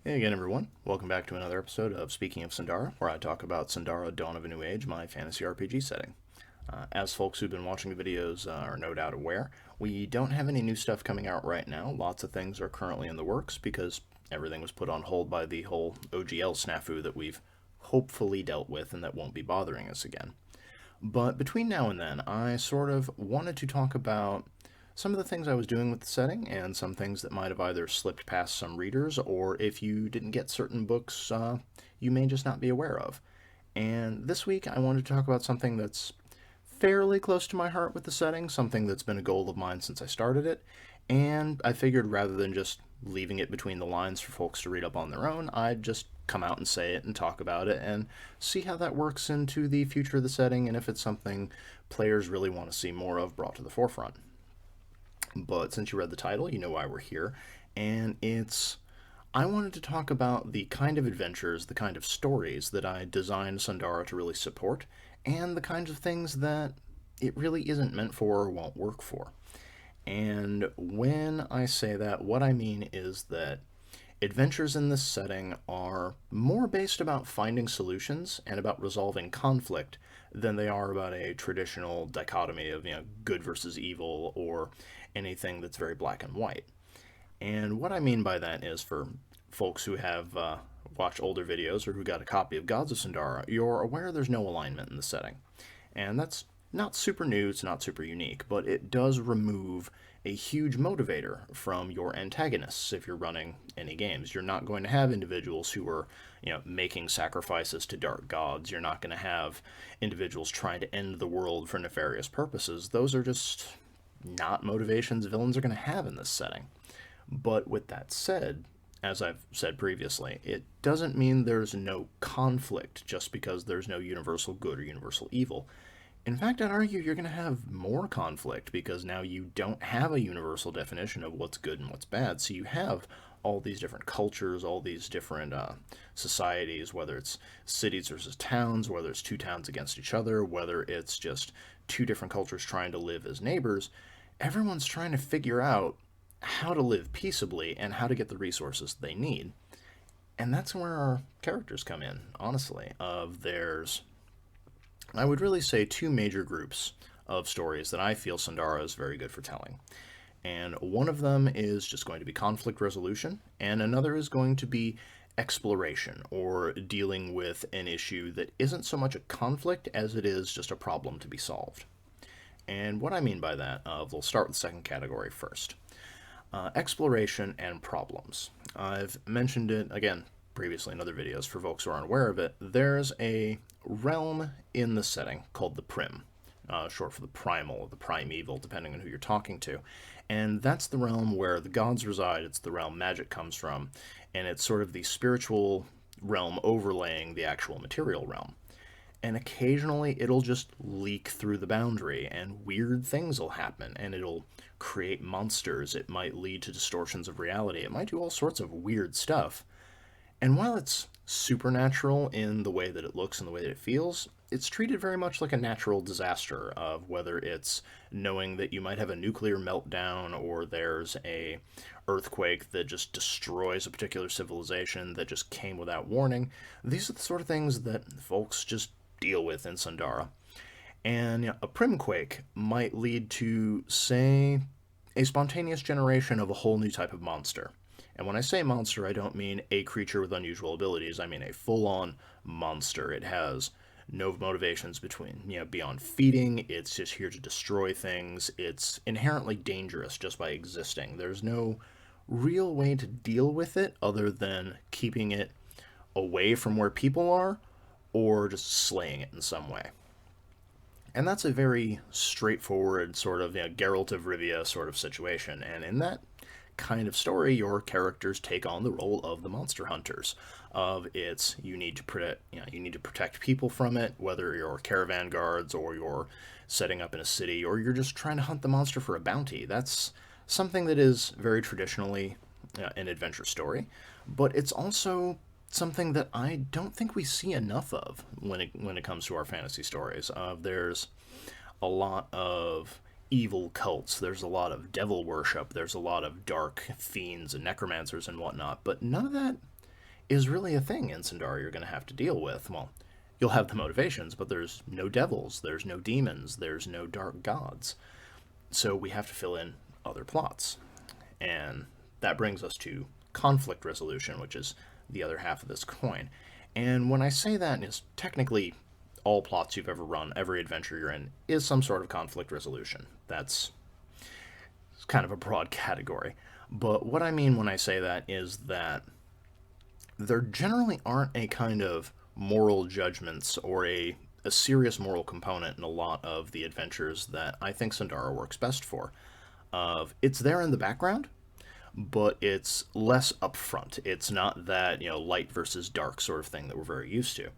Hey again, everyone. Welcome back to another episode of Speaking of Sundara, where I talk about Sundara Dawn of a New Age, my fantasy RPG setting. As folks who've been watching the videos are no doubt aware, we don't have any new stuff coming out right now. Lots of things are currently in the works because everything was put on hold by the whole OGL snafu that we've hopefully dealt with and that won't be bothering us again. But between now and then, I sort of wanted to talk about some of the things I was doing with the setting and some things that might have either slipped past some readers or if you didn't get certain books, you may just not be aware of. And this week, I wanted to talk about something that's fairly close to my heart with the setting, something that's been a goal of mine since I started it. And I figured rather than just leaving it between the lines for folks to read up on their own, I'd just come out and say it and talk about it and see how that works into the future of the setting and if it's something players really want to see more of brought to the forefront. But since you read the title, you know why we're here. And I wanted to talk about the kind of adventures, the kind of stories that I designed Sundara to really support, and the kinds of things that it really isn't meant for or won't work for. And when I say that, what I mean is that adventures in this setting are more based about finding solutions and about resolving conflict than they are about a traditional dichotomy of, good versus evil or anything that's very black and white. And what I mean by that is for folks who have watched older videos or who got a copy of Gods of Sundara, you're aware there's no alignment in the setting. And that's not super new, it's not super unique, but it does remove a huge motivator from your antagonists if you're running any games. You're not going to have individuals who are, making sacrifices to dark gods. You're not going to have individuals trying to end the world for nefarious purposes. Those are just not motivations villains are going to have in this setting. But with that said, as I've said previously, it doesn't mean there's no conflict just because there's no universal good or universal evil. In fact, I'd argue you're going to have more conflict because now you don't have a universal definition of what's good and what's bad. So you have all these different cultures, all these different societies, whether it's cities versus towns, whether it's two towns against each other, whether it's just two different cultures trying to live as neighbors. Everyone's trying to figure out how to live peaceably and how to get the resources they need. And that's where our characters come in, honestly. I would really say two major groups of stories that I feel Sundara is very good for telling. And one of them is just going to be conflict resolution, and another is going to be exploration, or dealing with an issue that isn't so much a conflict as it is just a problem to be solved. And what I mean by that, we'll start with the second category first. Exploration and problems. I've mentioned it, again, previously in other videos for folks who aren't aware of it. There's a realm in the setting called the Prim, short for the Primal or the Primeval, depending on who you're talking to. And that's the realm where the gods reside. It's the realm magic comes from, and it's sort of the spiritual realm overlaying the actual material realm. And occasionally it'll just leak through the boundary, and weird things will happen, and it'll create monsters. It might lead to distortions of reality. It might do all sorts of weird stuff. And while it's supernatural in the way that it looks and the way that it feels, it's treated very much like a natural disaster, of whether it's knowing that you might have a nuclear meltdown or there's a earthquake that just destroys a particular civilization that just came without warning. These are the sort of things that folks just deal with in Sundara. And a primquake might lead to, say, a spontaneous generation of a whole new type of monster. And when I say monster, I don't mean a creature with unusual abilities. I mean a full-on monster. It has no motivations beyond feeding. It's just here to destroy things. It's inherently dangerous just by existing. There's no real way to deal with it other than keeping it away from where people are or just slaying it in some way. And that's a very straightforward sort of Geralt of Rivia sort of situation. And in that kind of story, your characters take on the role of the monster hunters. You need to protect people from it, whether you're caravan guards or you're setting up in a city or you're just trying to hunt the monster for a bounty. That's something that is very traditionally an adventure story, but it's also something that I don't think we see enough of when it comes to our fantasy stories. There's a lot of evil cults, there's a lot of devil worship, there's a lot of dark fiends and necromancers and whatnot, but none of that is really a thing in Sundara you're going to have to deal with. Well, you'll have the motivations, but there's no devils, there's no demons, there's no dark gods. So we have to fill in other plots. And that brings us to conflict resolution, which is the other half of this coin. And when I say that, is technically all plots you've ever run, every adventure you're in, is some sort of conflict resolution. That's kind of a broad category. But what I mean when I say that is that there generally aren't a kind of moral judgments or a serious moral component in a lot of the adventures that I think Sundara works best for. It's there in the background, but it's less upfront. It's not that, light versus dark sort of thing that we're very used to.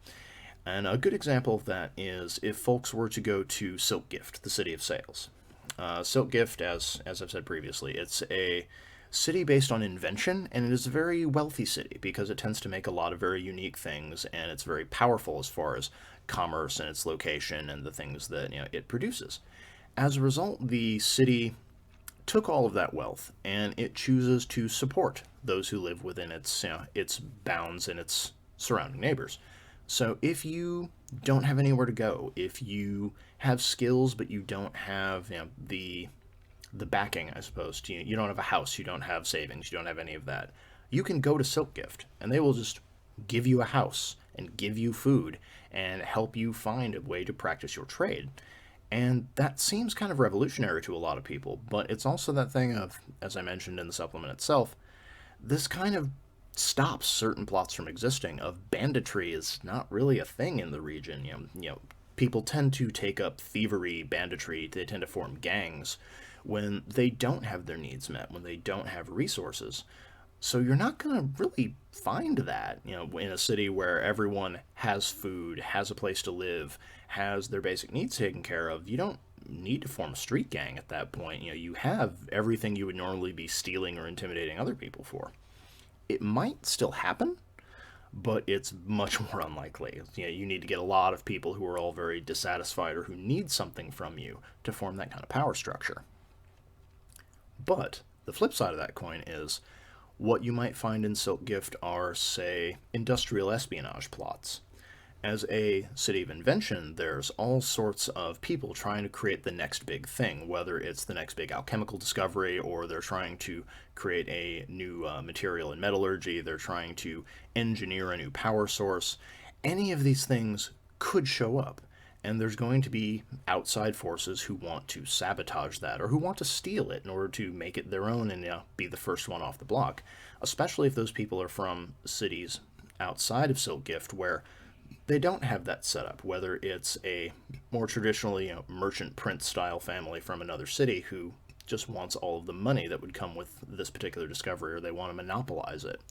And a good example of that is if folks were to go to Silk Gift, the City of Sails. Silk Gift, as I've said previously, it's a city based on invention, and it is a very wealthy city because it tends to make a lot of very unique things, and it's very powerful as far as commerce and its location and the things that it produces. As a result, the city took all of that wealth, and it chooses to support those who live within its bounds and its surrounding neighbors. So if you don't have anywhere to go, if you have skills but you don't have the backing, I suppose, you don't have a house, you don't have savings, you don't have any of that, you can go to Silk Gift, and they will just give you a house and give you food and help you find a way to practice your trade. And that seems kind of revolutionary to a lot of people, but it's also that thing of, as I mentioned in the supplement itself, this kind of stops certain plots from existing. Of banditry is not really a thing in the region. People tend to take up thievery, banditry. They tend to form gangs when they don't have their needs met, when they don't have resources. So you're not going to really find that, in a city where everyone has food, has a place to live, has their basic needs taken care of. You don't need to form a street gang at that point. You have everything you would normally be stealing or intimidating other people for. It might still happen, but it's much more unlikely. You need to get a lot of people who are all very dissatisfied or who need something from you to form that kind of power structure. But the flip side of that coin is what you might find in Silk Gift are, say, industrial espionage plots. As a city of invention, there's all sorts of people trying to create the next big thing, whether it's the next big alchemical discovery, or they're trying to create a new material in metallurgy, they're trying to engineer a new power source. Any of these things could show up, and there's going to be outside forces who want to sabotage that, or who want to steal it in order to make it their own and be the first one off the block, especially if those people are from cities outside of Silk Gift where they don't have that setup, whether it's a more traditionally merchant prince style family from another city who just wants all of the money that would come with this particular discovery, or they want to monopolize it,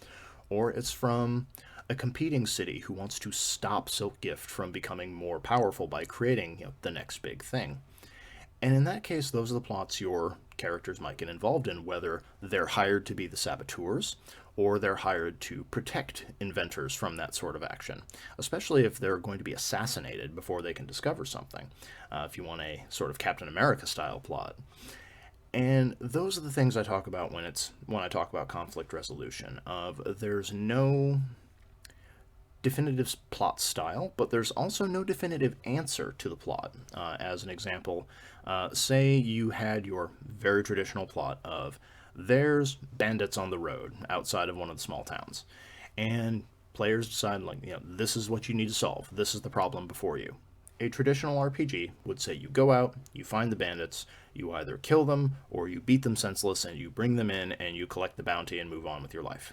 or it's from a competing city who wants to stop Silk Gift from becoming more powerful by creating the next big thing. And in that case, those are the plots your characters might get involved in, whether they're hired to be the saboteurs or they're hired to protect inventors from that sort of action, especially if they're going to be assassinated before they can discover something, if you want a sort of Captain America style plot. And those are the things I talk about when I talk about conflict resolution. There's no definitive plot style, but there's also no definitive answer to the plot. As an example, say you had your very traditional plot of there's bandits on the road outside of one of the small towns, and players decide, this is what you need to solve. This is the problem before you. A traditional RPG would say you go out, you find the bandits, you either kill them or you beat them senseless and you bring them in and you collect the bounty and move on with your life.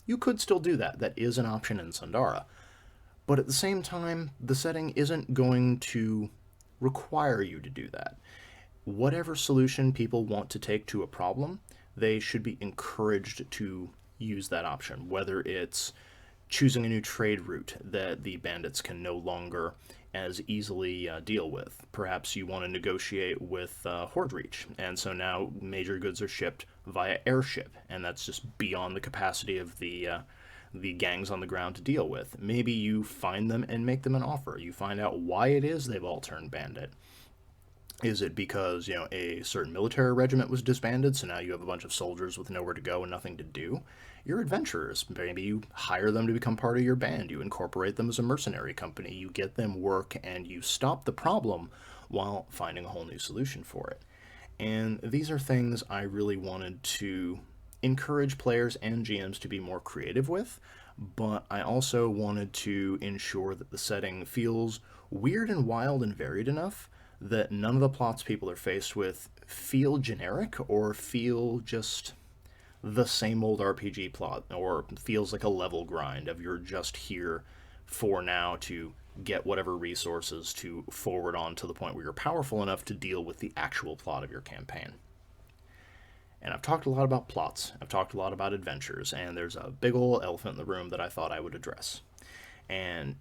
You could still do that. That is an option in Sundara. But at the same time, the setting isn't going to require you to do that. Whatever solution people want to take to a problem, they should be encouraged to use that option, whether it's choosing a new trade route that the bandits can no longer as easily deal with. Perhaps you want to negotiate with Horde Reach, and so now major goods are shipped via airship, and that's just beyond the capacity of the gangs on the ground to deal with. Maybe you find them and make them an offer. You find out why it is they've all turned bandit. Is it because, a certain military regiment was disbanded, so now you have a bunch of soldiers with nowhere to go and nothing to do? You're adventurers. Maybe you hire them to become part of your band. You incorporate them as a mercenary company. You get them work and you stop the problem while finding a whole new solution for it. And these are things I really wanted to encourage players and GMs to be more creative with, but I also wanted to ensure that the setting feels weird and wild and varied enough that none of the plots people are faced with feel generic or feel just the same old RPG plot or feels like a level grind of you're just here for now to get whatever resources to forward on to the point where you're powerful enough to deal with the actual plot of your campaign. And I've talked a lot about plots, I've talked a lot about adventures, and there's a big ol' elephant in the room that I thought I would address. And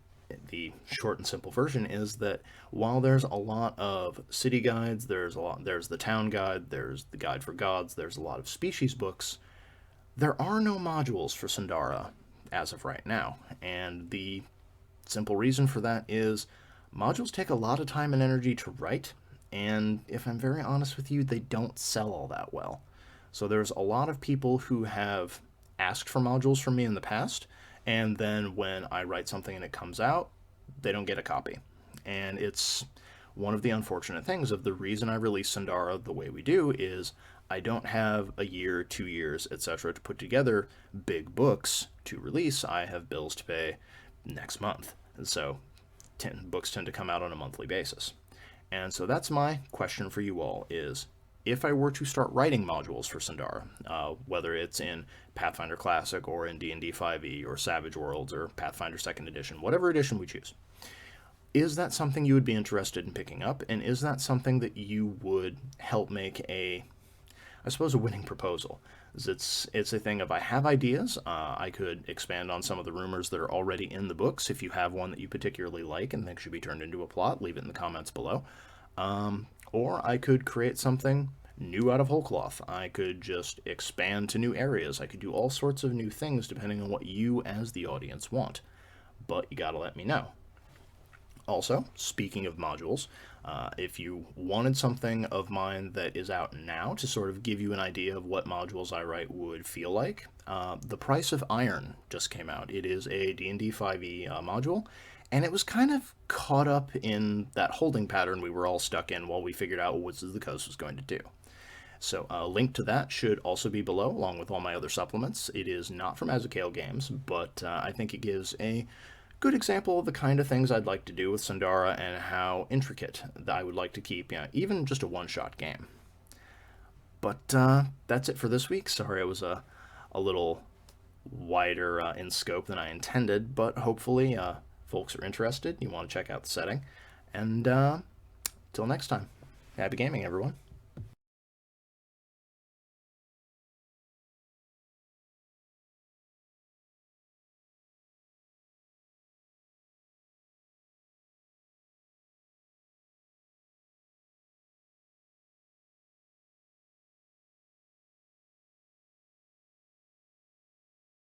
the short and simple version is that while there's a lot of city guides, there's the town guide, there's the guide for gods, there's a lot of species books, there are no modules for Sundara as of right now. And the simple reason for that is modules take a lot of time and energy to write, and if I'm very honest with you, they don't sell all that well. So there's a lot of people who have asked for modules from me in the past, and then when I write something and it comes out, they don't get a copy. And it's one of the unfortunate things of the reason I release Sundara the way we do is I don't have a year, 2 years, etc. to put together big books to release. I have bills to pay next month. And so books tend to come out on a monthly basis. And so that's my question for you all is, if I were to start writing modules for Sundara, whether it's in Pathfinder Classic or in D&D 5e or Savage Worlds or Pathfinder 2nd Edition, whatever edition we choose, is that something you would be interested in picking up? And is that something that you would help make a winning proposal? It's a thing of I have ideas. I could expand on some of the rumors that are already in the books. If you have one that you particularly like and think should be turned into a plot, leave it in the comments below. Or I could create something new out of whole cloth. I could just expand to new areas. I could do all sorts of new things depending on what you as the audience want. But you gotta let me know. Also, speaking of modules, if you wanted something of mine that is out now to sort of give you an idea of what modules I write would feel like, The Price of Iron just came out. It is a D&D 5e module, and it was kind of caught up in that holding pattern we were all stuck in while we figured out what Wizards of the Coast was going to do. So a link to that should also be below, along with all my other supplements. It is not from Azukail Games, but I think it gives a good example of the kind of things I'd like to do with Sundara and how intricate that I would like to keep, even just a one-shot game. But that's it for this week. Sorry it was a little wider in scope than I intended, but hopefully folks are interested. You want to check out the setting. And till next time, happy gaming, everyone.